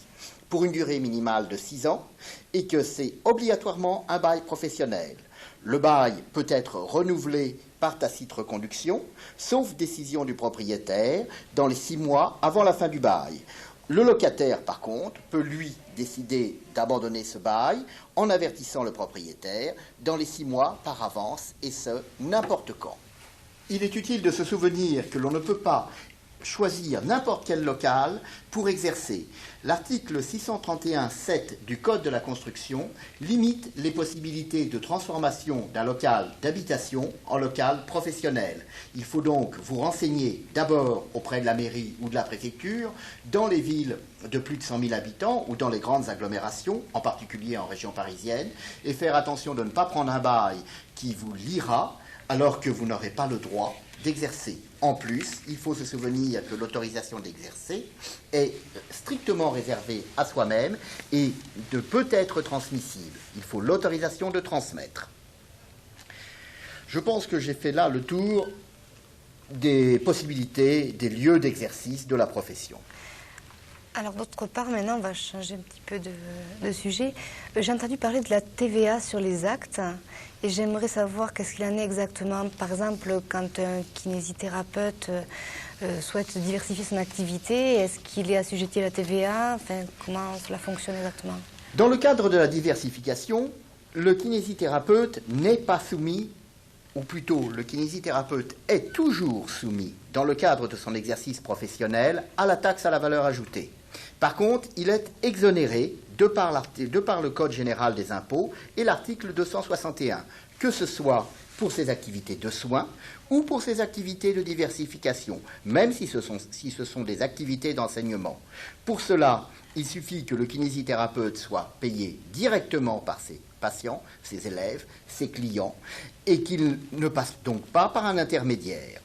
pour une durée minimale de 6 ans et que c'est obligatoirement un bail professionnel. Le bail peut être renouvelé par tacite reconduction, sauf décision du propriétaire, dans les 6 mois avant la fin du bail. Le locataire, par contre, peut, lui, décider d'abandonner ce bail en avertissant le propriétaire dans les 6 mois par avance, et ce, n'importe quand. Il est utile de se souvenir que l'on ne peut pas choisir n'importe quel local pour exercer. L'article 631.7 du Code de la construction limite les possibilités de transformation d'un local d'habitation en local professionnel. Il faut donc vous renseigner d'abord auprès de la mairie ou de la préfecture dans les villes de plus de 100 000 habitants ou dans les grandes agglomérations, en particulier en région parisienne, et faire attention de ne pas prendre un bail qui vous liera alors que vous n'aurez pas le droit d'exercer. En plus, il faut se souvenir que l'autorisation d'exercer est strictement réservée à soi-même et ne peut être transmissible. Il faut l'autorisation de transmettre. Je pense que j'ai fait là le tour des possibilités, des lieux d'exercice de la profession. Alors d'autre part, maintenant on va changer un petit peu de sujet. J'ai entendu parler de la TVA sur les actes et j'aimerais savoir qu'est-ce qu'il en est exactement. Par exemple, quand un kinésithérapeute souhaite diversifier son activité, est-ce qu'il est assujetti à la TVA? Enfin, comment cela fonctionne exactement? Dans le cadre de la diversification, le kinésithérapeute n'est pas soumis, ou plutôt le kinésithérapeute est toujours soumis, dans le cadre de son exercice professionnel, à la taxe à la valeur ajoutée. Par contre, il est exonéré de par le Code général des impôts et l'article 261, que ce soit pour ses activités de soins ou pour ses activités de diversification, même si ce sont des activités d'enseignement. Pour cela, il suffit que le kinésithérapeute soit payé directement par ses patients, ses élèves, ses clients, et qu'il ne passe donc pas par un intermédiaire.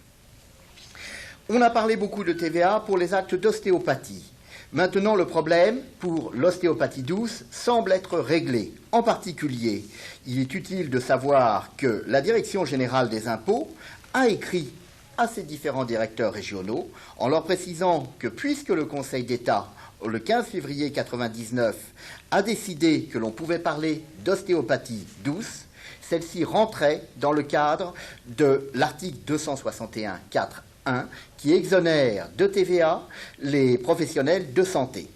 On a parlé beaucoup de TVA pour les actes d'ostéopathie. Maintenant, le problème pour l'ostéopathie douce semble être réglé. En particulier, il est utile de savoir que la Direction générale des impôts a écrit à ses différents directeurs régionaux en leur précisant que puisque le Conseil d'État, le 15 février 1999, a décidé que l'on pouvait parler d'ostéopathie douce, celle-ci rentrait dans le cadre de l'article 261.4.1 qui exonère de TVA les professionnels de santé.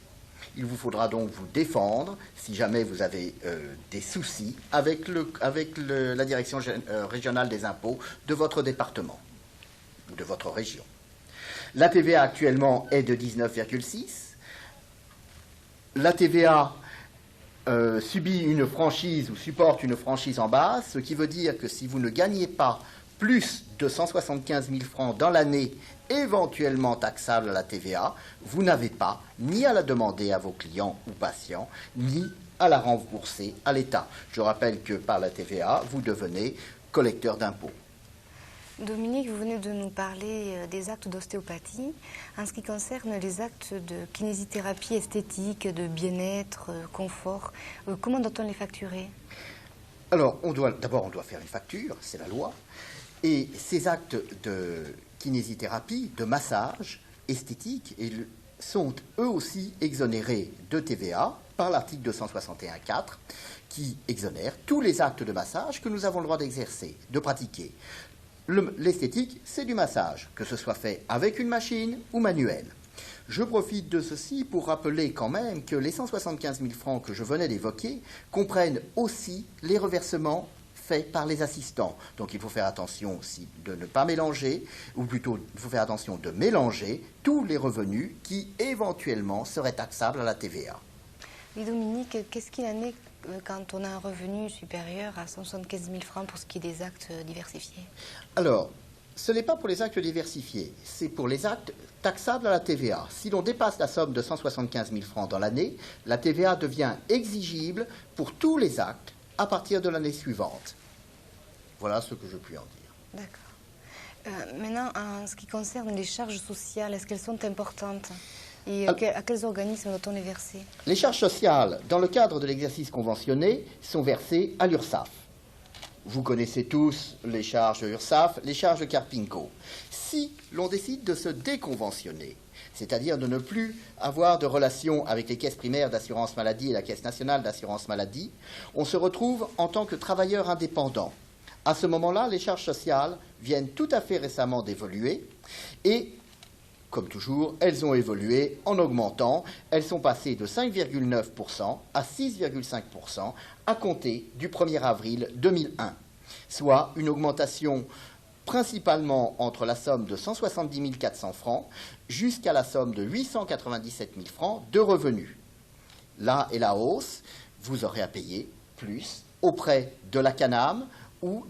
Il vous faudra donc vous défendre si jamais vous avez des soucis avec la direction régionale des impôts de votre département ou de votre région. La TVA actuellement est de 19,6. La TVA subit une franchise ou supporte une franchise en base, ce qui veut dire que si vous ne gagnez pas plus de 175 000 francs dans l'année éventuellement taxable à la TVA, vous n'avez pas ni à la demander à vos clients ou patients, ni à la rembourser à l'État. Je rappelle que par la TVA, vous devenez collecteur d'impôts. Dominique, vous venez de nous parler des actes d'ostéopathie. En ce qui concerne les actes de kinésithérapie esthétique, de bien-être, confort, comment doit-on les facturer? Alors, d'abord, on doit faire une facture, c'est la loi. Et ces actes de kinésithérapie, de massage esthétique, sont eux aussi exonérés de TVA par l'article 261.4 qui exonère tous les actes de massage que nous avons le droit d'exercer, de pratiquer. L'esthétique, c'est du massage, que ce soit fait avec une machine ou manuel. Je profite de ceci pour rappeler quand même que les 175 000 francs que je venais d'évoquer comprennent aussi les reversements faits par les assistants. Donc il faut faire attention aussi de ne pas mélanger, ou plutôt il faut faire attention de mélanger tous les revenus qui éventuellement seraient taxables à la TVA. Oui, Dominique, qu'est-ce qu'il en est quand on a un revenu supérieur à 175 000 francs pour ce qui est des actes diversifiés? Alors, ce n'est pas pour les actes diversifiés, c'est pour les actes taxables à la TVA. Si l'on dépasse la somme de 175 000 francs dans l'année, la TVA devient exigible pour tous les actes à partir de l'année suivante. Voilà ce que je puis en dire. D'accord. Maintenant, en ce qui concerne les charges sociales, est-ce qu'elles sont importantes? Et à quels organismes doit-on les verser? Les charges sociales, dans le cadre de l'exercice conventionné, sont versées à l'URSSAF. Vous connaissez tous les charges URSSAF, les charges Carpinco. Si l'on décide de se déconventionner, c'est-à-dire de ne plus avoir de relation avec les caisses primaires d'assurance maladie et la Caisse nationale d'assurance maladie, on se retrouve en tant que travailleur indépendant. À ce moment-là, les charges sociales viennent tout à fait récemment d'évoluer et, comme toujours, elles ont évolué en augmentant. Elles sont passées de 5,9% à 6,5% à compter du 1er avril 2001, soit une augmentation principalement entre la somme de 170 400 francs jusqu'à la somme de 897 000 francs de revenus. Là est la hausse, vous aurez à payer plus auprès de la CANAM ou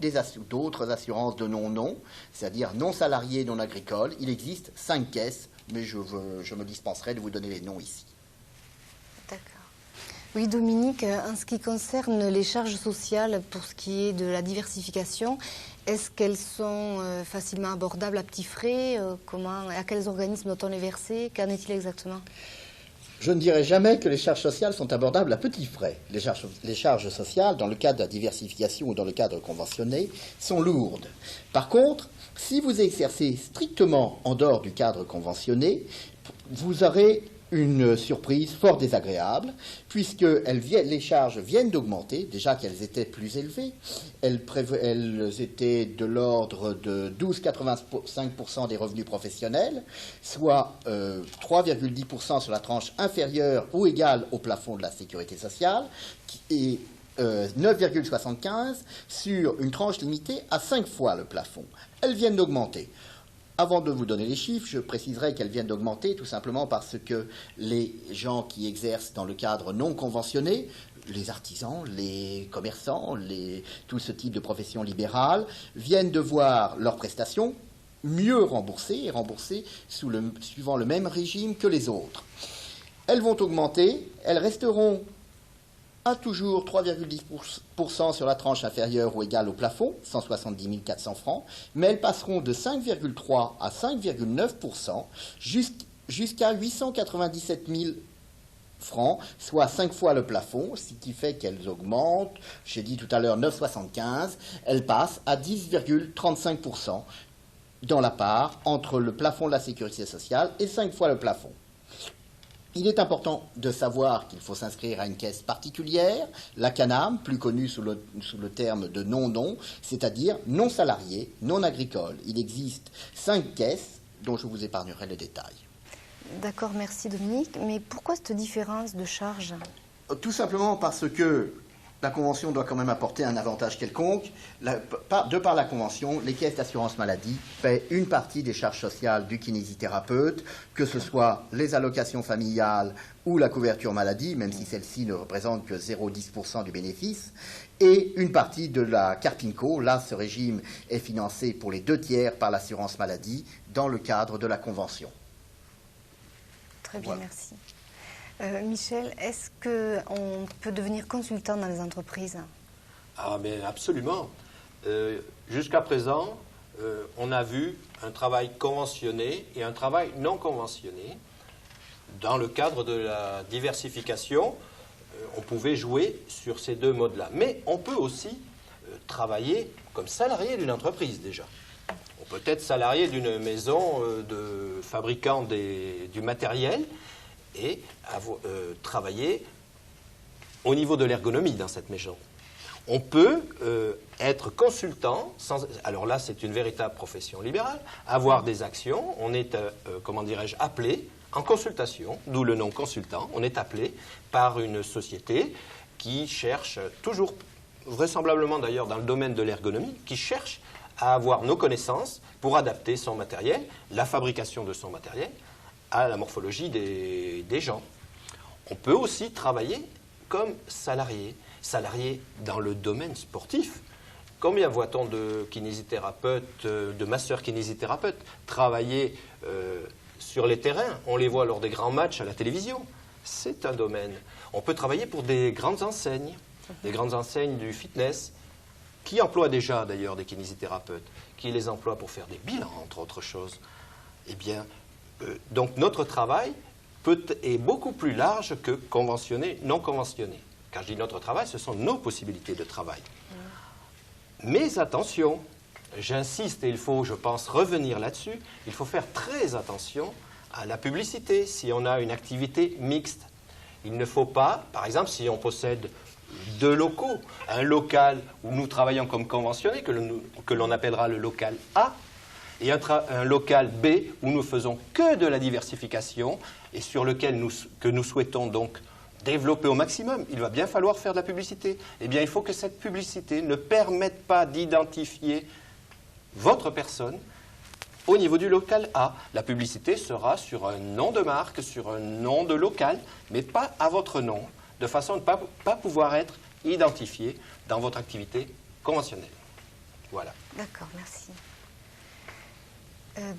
d'autres assurances de non-nom, c'est-à-dire non salariés, non agricoles. Il existe 5 caisses, mais je me dispenserai de vous donner les noms ici. D'accord. Oui, Dominique, en ce qui concerne les charges sociales, pour ce qui est de la diversification, est-ce qu'elles sont facilement abordables à petits frais? À quels organismes doit-on les verser? Qu'en est-il exactement? Je ne dirais jamais que les charges sociales sont abordables à petits frais. Les charges sociales, dans le cadre de la diversification ou dans le cadre conventionné, sont lourdes. Par contre, si vous exercez strictement en dehors du cadre conventionné, vous aurez une surprise fort désagréable, puisque les charges viennent d'augmenter, déjà qu'elles étaient plus élevées. Elles étaient de l'ordre de 12,85% des revenus professionnels, soit 3,10% sur la tranche inférieure ou égale au plafond de la sécurité sociale, et 9,75% sur une tranche limitée à 5 fois le plafond. Elles viennent d'augmenter. Avant de vous donner les chiffres, je préciserai qu'elles viennent d'augmenter tout simplement parce que les gens qui exercent dans le cadre non conventionné, les artisans, les commerçants, tout ce type de profession libérale, viennent de voir leurs prestations mieux remboursées et remboursées suivant le même régime que les autres. Elles vont augmenter, elles resteront à toujours 3,10% sur la tranche inférieure ou égale au plafond, 170 400 francs, mais elles passeront de 5,3 à 5,9% jusqu'à 897 000 francs, soit 5 fois le plafond, ce qui fait qu'elles augmentent, j'ai dit tout à l'heure 9,75, elles passent à 10,35% dans la part entre le plafond de la sécurité sociale et 5 fois le plafond. Il est important de savoir qu'il faut s'inscrire à une caisse particulière, la CANAM, plus connue sous le terme de non-nom, c'est-à-dire non salarié, non agricole. Il existe 5 caisses dont je vous épargnerai les détails. D'accord, merci Dominique. Mais pourquoi cette différence de charge? Tout simplement parce que la Convention doit quand même apporter un avantage quelconque. De par la Convention, les caisses d'assurance maladie paient une partie des charges sociales du kinésithérapeute, que ce soit les allocations familiales ou la couverture maladie, même si celle-ci ne représente que 0,10% du bénéfice, et une partie de la Carpinco. Là, ce régime est financé pour les 2 tiers par l'assurance maladie dans le cadre de la Convention. Très bien, Voilà. merci. Michel, est-ce qu'on peut devenir consultant dans les entreprises? Ah, mais absolument. Jusqu'à présent, on a vu un travail conventionné et un travail non conventionné. Dans le cadre de la diversification, on pouvait jouer sur ces 2 modes-là. Mais on peut aussi travailler comme salarié d'une entreprise déjà. On peut être salarié d'une maison de fabricant du matériel et travailler au niveau de l'ergonomie dans cette maison. On peut être consultant, alors là c'est une véritable profession libérale, avoir des actions, on est, comment dirais-je, appelé en consultation, d'où le nom consultant, on est appelé par une société qui cherche toujours, vraisemblablement d'ailleurs dans le domaine de l'ergonomie, qui cherche à avoir nos connaissances pour adapter son matériel, la fabrication de son matériel, à la morphologie des gens. On peut aussi travailler comme salarié dans le domaine sportif. Combien voit-on de kinésithérapeutes, de masseurs kinésithérapeutes travailler sur les terrains? On les voit lors des grands matchs à la télévision. C'est un domaine. On peut travailler pour des grandes enseignes du fitness, qui emploient déjà d'ailleurs des kinésithérapeutes, qui les emploient pour faire des bilans, entre autres choses. Eh bien, donc notre travail est beaucoup plus large que conventionné, non conventionné. Quand je dis notre travail, ce sont nos possibilités de travail. Mais attention, j'insiste et il faut, je pense, revenir là-dessus, il faut faire très attention à la publicité si on a une activité mixte. Il ne faut pas, par exemple, si on possède 2 locaux, un local où nous travaillons comme conventionné, que l'on appellera le local A, et un local B où nous faisons que de la diversification et sur lequel nous souhaitons donc développer au maximum, il va bien falloir faire de la publicité. Eh bien, il faut que cette publicité ne permette pas d'identifier votre personne au niveau du local A. La publicité sera sur un nom de marque, sur un nom de local, mais pas à votre nom, de façon à ne pas pouvoir être identifié dans votre activité conventionnelle. Voilà. D'accord, merci.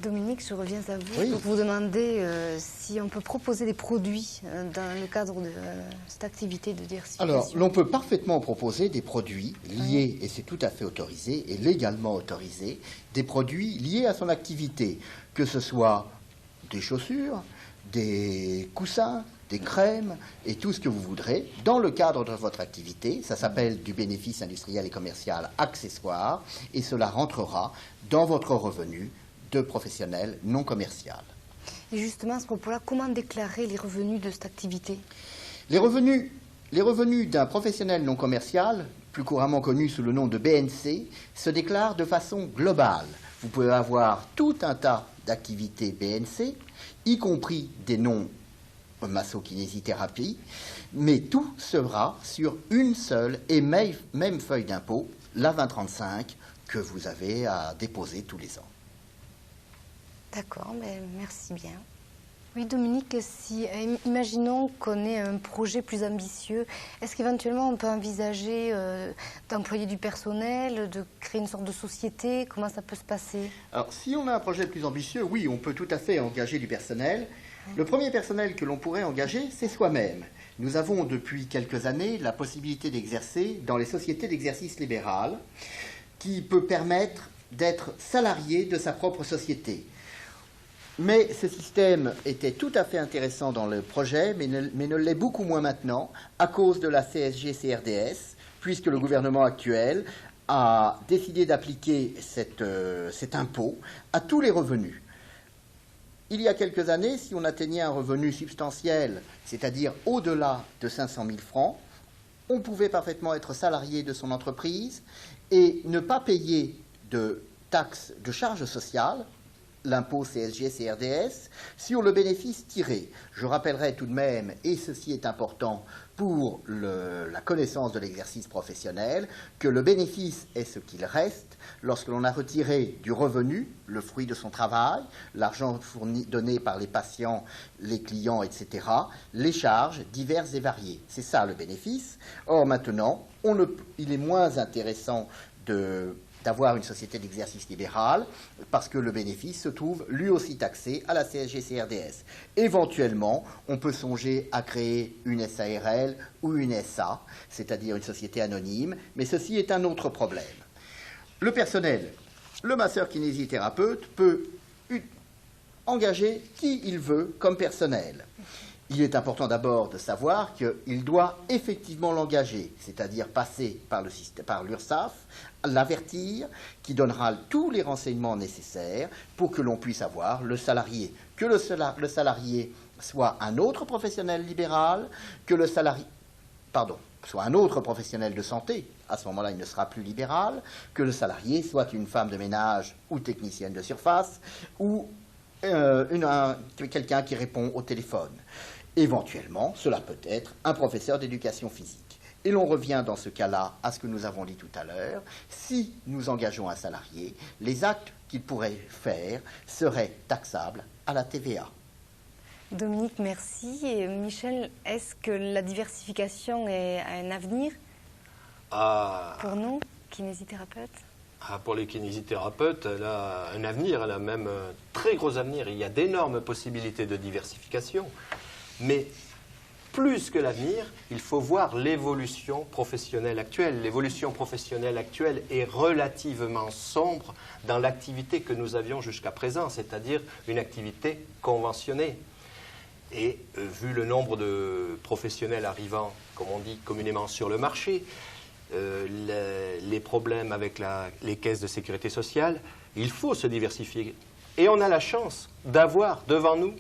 Dominique, je reviens à vous Oui. pour vous demander si on peut proposer des produits dans le cadre de cette activité de diversification. Alors, l'on peut parfaitement proposer des produits liés, et c'est tout à fait autorisé, et légalement autorisé, des produits liés à son activité, que ce soit des chaussures, des coussins, des crèmes, et tout ce que vous voudrez, dans le cadre de votre activité. Ça s'appelle du bénéfice industriel et commercial accessoire, et cela rentrera dans votre revenu de professionnel non commercial. Et justement, à ce propos-là, comment déclarer les revenus de cette activité? Les revenus d'un professionnel non commercial, plus couramment connu sous le nom de BNC, se déclarent de façon globale. Vous pouvez avoir tout un tas d'activités BNC, y compris des noms massokinésithérapie, mais tout sera sur une seule et même feuille d'impôt, la 2035, que vous avez à déposer tous les ans. D'accord, merci bien. Oui, Dominique, imaginons qu'on ait un projet plus ambitieux, est-ce qu'éventuellement on peut envisager d'employer du personnel, de créer une sorte de société? Comment ça peut se passer? Alors, si on a un projet plus ambitieux, oui, on peut tout à fait engager du personnel. Le premier personnel que l'on pourrait engager, c'est soi-même. Nous avons depuis quelques années la possibilité d'exercer dans les sociétés d'exercice libéral, qui peut permettre d'être salarié de sa propre société. Mais ce système était tout à fait intéressant dans le projet, mais ne l'est beaucoup moins maintenant, à cause de la CSG-CRDS, puisque le gouvernement actuel a décidé d'appliquer cet impôt à tous les revenus. Il y a quelques années, si on atteignait un revenu substantiel, c'est-à-dire au-delà de 500 000 francs, on pouvait parfaitement être salarié de son entreprise et ne pas payer de taxes, de charges sociales, l'impôt CSG-CRDS, sur le bénéfice tiré. Je rappellerai tout de même, et ceci est important pour la connaissance de l'exercice professionnel, que le bénéfice est ce qu'il reste lorsque l'on a retiré du revenu, le fruit de son travail, l'argent donné par les patients, les clients, etc., les charges diverses et variées. C'est ça le bénéfice. Or maintenant, il est moins intéressant d'avoir une société d'exercice libéral, parce que le bénéfice se trouve lui aussi taxé à la CSG-CRDS. Éventuellement, on peut songer à créer une SARL ou une SA, c'est-à-dire une société anonyme, mais ceci est un autre problème. Le personnel, le masseur kinésithérapeute peut engager qui il veut comme personnel. Il est important d'abord de savoir qu'il doit effectivement l'engager, c'est-à-dire passer par l'URSSAF, l'avertir, qui donnera tous les renseignements nécessaires pour que l'on puisse avoir le salarié. Que le salarié soit un autre professionnel libéral, que le salarié, soit un autre professionnel de santé, à ce moment-là, il ne sera plus libéral, que le salarié soit une femme de ménage ou technicienne de surface, ou quelqu'un qui répond au téléphone. Éventuellement, cela peut être un professeur d'éducation physique. Et l'on revient dans ce cas-là à ce que nous avons dit tout à l'heure. Si nous engageons un salarié, les actes qu'il pourrait faire seraient taxables à la TVA. Dominique, merci. Et Michel, est-ce que la diversification a un avenir pour nous, kinésithérapeutes? Pour les kinésithérapeutes, elle a un avenir, elle a même un très gros avenir. Il y a d'énormes possibilités de diversification. Mais plus que l'avenir, il faut voir l'évolution professionnelle actuelle. L'évolution professionnelle actuelle est relativement sombre dans l'activité que nous avions jusqu'à présent, c'est-à-dire une activité conventionnée. Et vu le nombre de professionnels arrivant, comme on dit communément, sur le marché, les problèmes avec les caisses de sécurité sociale, il faut se diversifier. Et on a la chance d'avoir devant nous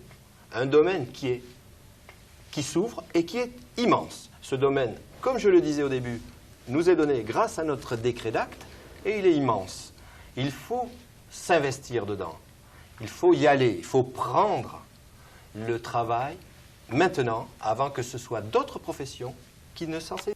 un domaine qui s'ouvre et qui est immense. Ce domaine, comme je le disais au début, nous est donné grâce à notre décret d'acte et il est immense. Il faut s'investir dedans. Il faut y aller. Il faut prendre le travail maintenant avant que ce soit d'autres professions qui ne s'en saisissent.